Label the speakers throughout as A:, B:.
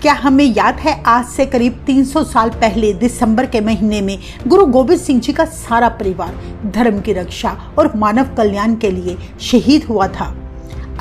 A: क्या हमें याद है आज से करीब 300 साल पहले दिसंबर के महीने में गुरु गोबिंद सिंह जी का सारा परिवार धर्म की रक्षा और मानव कल्याण के लिए शहीद हुआ था।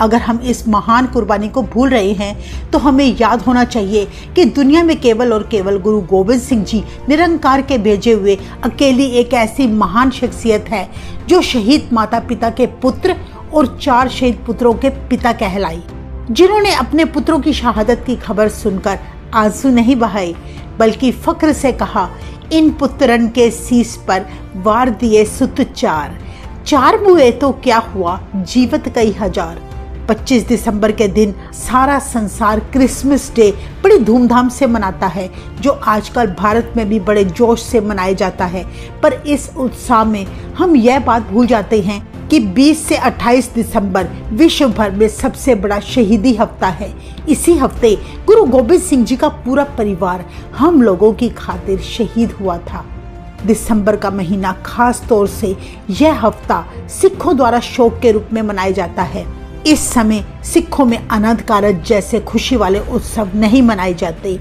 A: अगर हम इस महान कुर्बानी को भूल रहे हैं तो हमें याद होना चाहिए कि दुनिया में केवल और केवल गुरु गोबिंद सिंह जी निरंकार के भेजे हुए अकेली एक ऐसी महान शख्सियत है जो शहीद माता पिता के पुत्र और 4 शहीद पुत्रों के पिता कहलाई, जिन्होंने अपने पुत्रों की शहादत की खबर सुनकर आंसू नहीं बहाए बल्कि फख्र से कहा, इन पुत्रन के शीश पर वार दिए सुत 4 मुए तो क्या हुआ जीवत कई हजार। 25 दिसंबर के दिन सारा संसार क्रिसमस डे बड़ी धूमधाम से मनाता है, जो आजकल भारत में भी बड़े जोश से मनाया जाता है। पर इस उत्साह में हम यह बात भूल जाते हैं कि 20 से 28 दिसंबर विश्व भर में सबसे बड़ा शहीदी हफ्ता है। इसी हफ्ते गुरु गोबिंद सिंह जी का पूरा परिवार हम लोगों की खातिर शहीद हुआ था। दिसंबर का महीना खास तौर से यह हफ्ता सिखों द्वारा शोक के रूप में मनाया जाता है। इस समय सिखों में अनंत कारज जैसे खुशी वाले उत्सव नहीं मनाए जाते।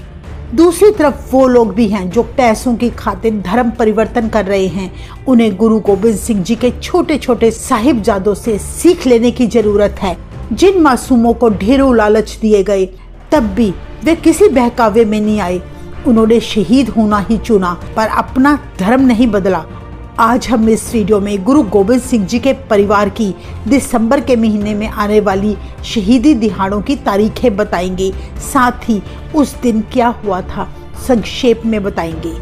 A: दूसरी तरफ वो लोग भी हैं जो पैसों की खातिर धर्म परिवर्तन कर रहे हैं। उन्हें गुरु गोबिंद सिंह जी के छोटे छोटे साहिबजादों से सीख लेने की जरूरत है। जिन मासूमों को ढेरों लालच दिए गए तब भी वे किसी बहकावे में नहीं आए। उन्होंने शहीद होना ही चुना पर अपना धर्म नहीं बदला। आज हम इस वीडियो में गुरु गोबिंद सिंह जी के परिवार की दिसंबर के महीने में आने वाली शहीदी दिहाड़ों की तारीखें बताएंगे, साथ ही उस दिन क्या हुआ था संक्षेप में बताएंगे।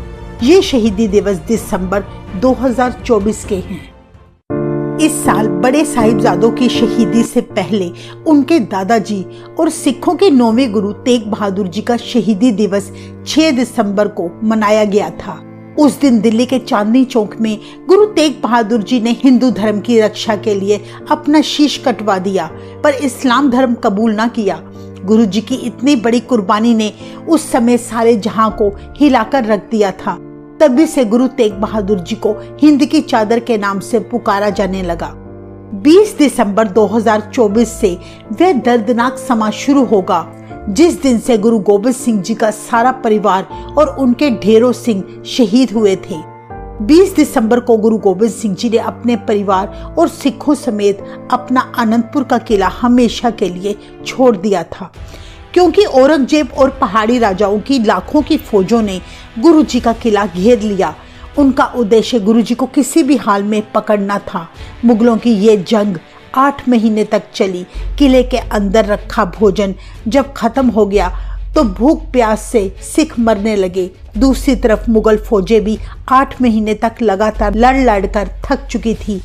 A: ये शहीदी दिवस दिसंबर 2024 के हैं। इस साल बड़े साहिबजादों की शहीदी से पहले उनके दादाजी और सिखों के 9वें गुरु तेग बहादुर जी का शहीदी दिवस 6 दिसंबर को मनाया गया था। उस दिन दिल्ली के चांदनी चौक में गुरु तेग बहादुर जी ने हिंदू धर्म की रक्षा के लिए अपना शीश कटवा दिया, पर इस्लाम धर्म कबूल न किया। गुरु जी की इतनी बड़ी कुर्बानी ने उस समय सारे जहां को हिलाकर रख दिया था। तभी से गुरु तेग बहादुर जी को हिंद की चादर के नाम से पुकारा जाने लगा। 20 दिसंबर 2024 से वह दर्दनाक समा शुरू होगा जिस दिन से गुरु गोबिंद सिंह जी का सारा परिवार और उनके ढेरों सिंह शहीद हुए थे। 20 दिसंबर को गुरु गोबिंद सिंह जी ने अपने परिवार और सिखों समेत अपना आनंदपुर का किला हमेशा के लिए छोड़ दिया था, क्योंकि औरंगजेब और पहाड़ी राजाओं की लाखों की फौजों ने गुरु जी का किला घेर लिया। उनका उद्देश्य गुरु जी को किसी भी हाल में पकड़ना था। मुगलों की ये जंग 8 महीने तक चली। किले के अंदर रखा भोजन जब खत्म हो गया तो भूख प्यास से सिख मरने लगे। दूसरी तरफ मुगल फौजें भी 8 महीने तक लगातार लड़ कर थक चुकी थी।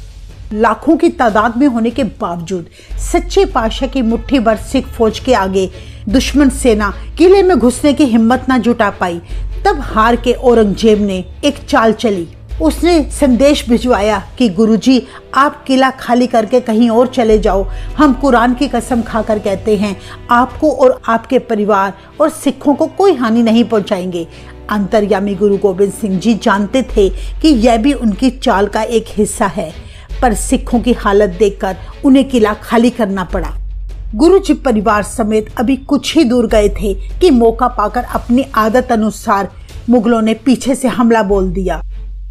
A: लाखों की तादाद में होने के बावजूद सच्चे पातशाह की मुट्ठी भर सिख फौज के आगे दुश्मन सेना किले में घुसने की हिम्मत न जुटा पाई। तब हार के औरंगजेब ने एक चाल चली। उसने संदेश भिजवाया कि गुरुजी आप किला खाली करके कहीं और चले जाओ। हम कुरान की कसम खाकर कहते हैं आपको और आपके परिवार और सिखों को कोई हानि नहीं पहुंचाएंगे। अंतर्यामी गुरु गोबिंद सिंह जी जानते थे कि यह भी उनकी चाल का एक हिस्सा है, पर सिखों की हालत देखकर उन्हें किला खाली करना पड़ा। गुरु जी परिवार समेत अभी कुछ ही दूर गए थे कि मौका पाकर अपनी आदत अनुसार मुगलों ने पीछे से हमला बोल दिया।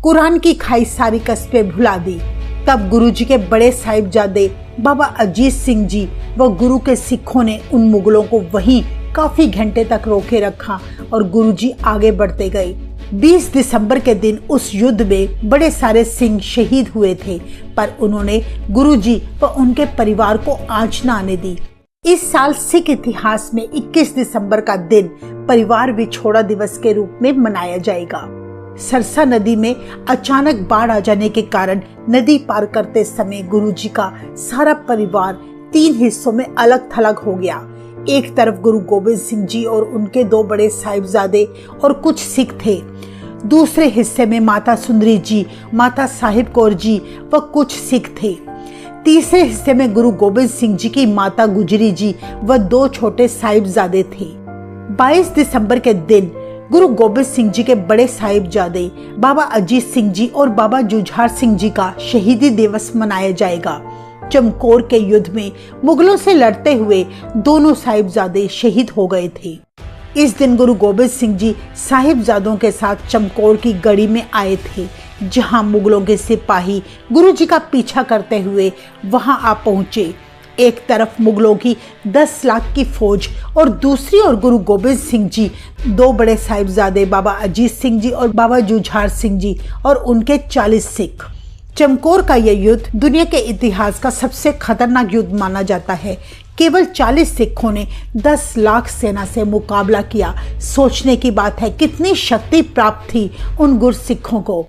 A: कुरान की खाई सारी कस्बें भुला दी। तब गुरु जी के बड़े साहिबजादे बाबा अजीत सिंह जी व गुरु के सिखों ने उन मुगलों को वहीं काफी घंटे तक रोके रखा और गुरु जी आगे बढ़ते गए। 20 दिसंबर के दिन उस युद्ध में बड़े सारे सिंह शहीद हुए थे, पर उन्होंने गुरु जी व उनके परिवार को आंच न आने दी। इस साल सिख इतिहास में 21 दिसंबर का दिन परिवार विछोड़ा दिवस के रूप में मनाया जाएगा। सरसा नदी में अचानक बाढ़ आ जाने के कारण नदी पार करते समय गुरुजी का सारा परिवार 3 हिस्सों में अलग थलग हो गया। एक तरफ गुरु गोबिंद सिंह जी और उनके 2 बड़े साहिबजादे और कुछ सिख थे। दूसरे हिस्से में माता सुंदरी जी, माता साहिब कौर जी व कुछ सिख थे। तीसरे हिस्से में गुरु गोबिंद सिंह जी की माता गुजरी जी व 2 छोटे साहिबजादे थे। 22 दिसंबर के दिन गुरु गोबिंद सिंह जी के बड़े साहिबजादे बाबा अजीत सिंह जी और बाबा जुझार सिंह जी का शहीदी दिवस मनाया जाएगा। चमकौर के युद्ध में मुगलों से लड़ते हुए दोनों साहिबजादे शहीद हो गए थे। इस दिन गुरु गोबिंद सिंह जी साहिबजादों के साथ चमकौर की गढ़ी में आए थे, जहां मुगलों के सिपाही गुरु जी का पीछा करते हुए वहां आ पहुंचे। एक तरफ मुगलों की 10 लाख की फौज और दूसरी ओर गुरु गोबिंद सिंह जी, 2 बड़े साहिबजादे बाबा अजीत सिंह जी और बाबा जुझार सिंह जी और उनके 40 सिख। चमकौर का यह युद्ध दुनिया के इतिहास का सबसे खतरनाक युद्ध माना जाता है। केवल 40 सिखों ने 10 लाख सेना से मुकाबला किया। सोचने की बात है कितनी शक्ति प्राप्त थी उन गुरसिखों को।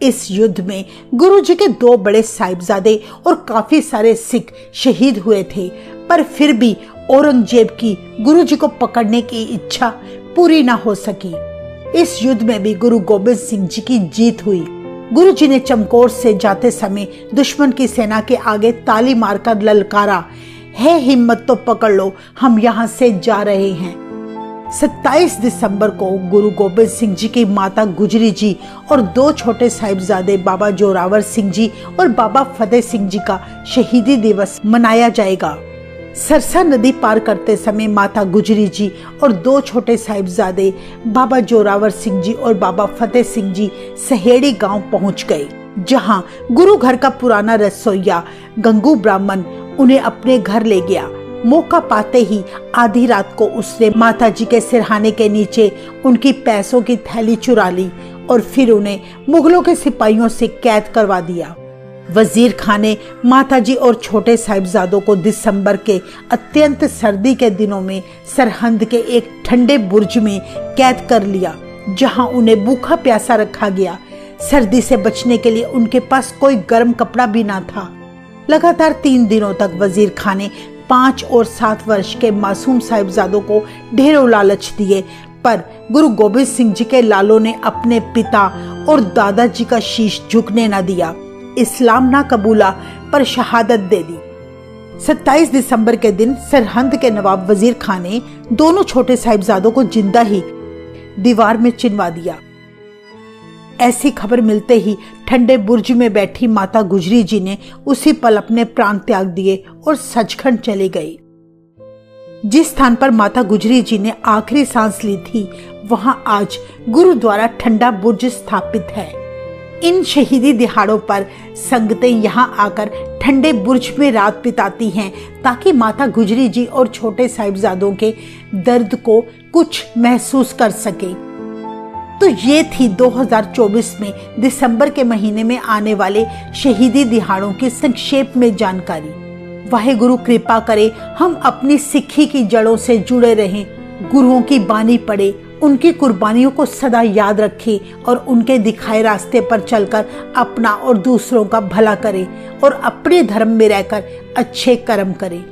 A: इस युद्ध में गुरु जी के 2 बड़े साहिबजादे और काफी सारे सिख शहीद हुए थे, पर फिर भी औरंगजेब की गुरु जी को पकड़ने की इच्छा पूरी ना हो सकी। इस युद्ध में भी गुरु गोबिंद सिंह जी की जीत हुई। गुरु जी ने चमकौर से जाते समय दुश्मन की सेना के आगे ताली मारकर ललकारा, है हिम्मत तो पकड़ लो, हम यहाँ से जा रहे हैं। 27 दिसंबर को गुरु गोबिंद सिंह जी की माता गुजरी जी और 2 छोटे साहिबजादे बाबा जोरावर सिंह जी और बाबा फतेह सिंह जी का शहीदी दिवस मनाया जाएगा। सरसा नदी पार करते समय माता गुजरी जी और 2 छोटे साहिबजादे बाबा जोरावर सिंह जी और बाबा फतेह सिंह जी सहेड़ी गांव पहुंच गए, जहां गुरु घर का पुराना रसोइया गंगू ब्राह्मण उन्हें अपने घर ले गया। मौका पाते ही आधी रात को उसने माता जी के सिरहाने के नीचे उनकी पैसों की थैली चुरा ली और फिर उन्हें मुगलों के सिपाहियों से कैद करवा दिया। वजीर खान ने माता जी और छोटे साहिबजादों को दिसंबर के अत्यंत सर्दी के दिनों में सरहंद के एक ठंडे बुर्ज में कैद कर लिया, जहां उन्हें भूखा प्यासा रखा गया। सर्दी से बचने के लिए उनके पास कोई गर्म कपड़ा भी ना था। लगातार 3 दिनों तक वजीर खान ने 5 और 7 वर्ष के मासूम साहिबजादों को ढेरों लालच दिए, पर गुरु गोबिंद सिंह जी के लालों ने अपने पिता और दादाजी का शीश झुकने न दिया। इस्लाम ना कबूला पर शहादत दे दी। 27 दिसंबर के दिन सरहंद के नवाब वजीर खान ने दोनों छोटे साहिबजादों को जिंदा ही दीवार में चिनवा दिया। ऐसी खबर मिलते ही ठंडे बुर्ज में बैठी माता गुजरी जी ने उसी पल अपने प्राण त्याग दिए और सचखंड चली गई। जिस स्थान पर माता गुजरी जी ने आखिरी सांस ली थी, वहां आज गुरुद्वारा ठंडा बुर्ज स्थापित है। इन शहीदी दिहाड़ों पर संगतें यहां आकर ठंडे बुर्ज में रात बिताती हैं, ताकि माता गुजरी जी और छोटे साहिबजादों के दर्द को कुछ महसूस कर सके। तो ये थी 2024 में दिसंबर के महीने में आने वाले शहीदी दिहाड़ों की संक्षेप में जानकारी। वाहेगुरु कृपा करे हम अपनी सिक्खी की जड़ों से जुड़े रहें, गुरुओं की बानी पढ़े, उनकी कुर्बानियों को सदा याद रखें और उनके दिखाए रास्ते पर चलकर अपना और दूसरों का भला करें और अपने धर्म में रहकर अच्छे कर्म करें।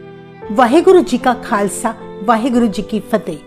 A: वाहेगुरु जी का खालसा, वाहेगुरु जी की फतेह।